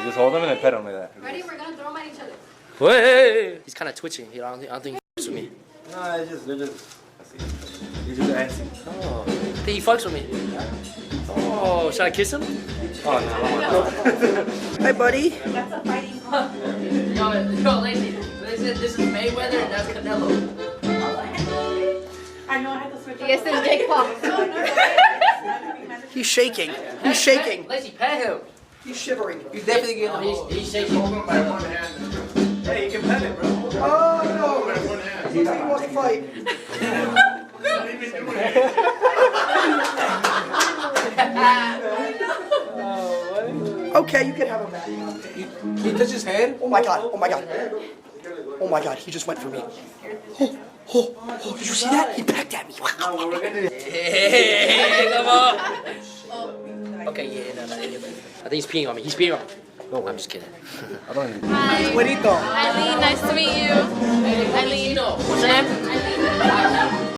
just hold him and then pet him like that. Ready? We're gonna throw them at each other. Wait! He's kind of twitching. I don't think he fucks with me. No, they're just antsy. Oh, I think he fucks with me. Oh, should I kiss him? Oh, no. Hi, buddy. That's a fighting punk. Yo, Lacey, this is Mayweather and that's Canelo. I know I have to switch up. Yes, it's Jake Paul. He's shaking. He's shaking. Lacey, pet him. He's shivering. He's definitely getting him. He's shaking. Hold him by one hand. Hey, you can pet it, bro. Oh, no. By one hand. He wants to fight. Not even doing it. Okay, you can have him back. He touched his head? Oh, my God. Oh, my God. Oh, my God. He just went for me. Oh, did you see that? He pecked at me. Hey, come on. Okay, yeah, no. I think he's peeing on me. He's peeing on me. No, I'm just kidding. I don't even. Hi. Buenito. Eileen, nice to meet you. Eileen. Eileen.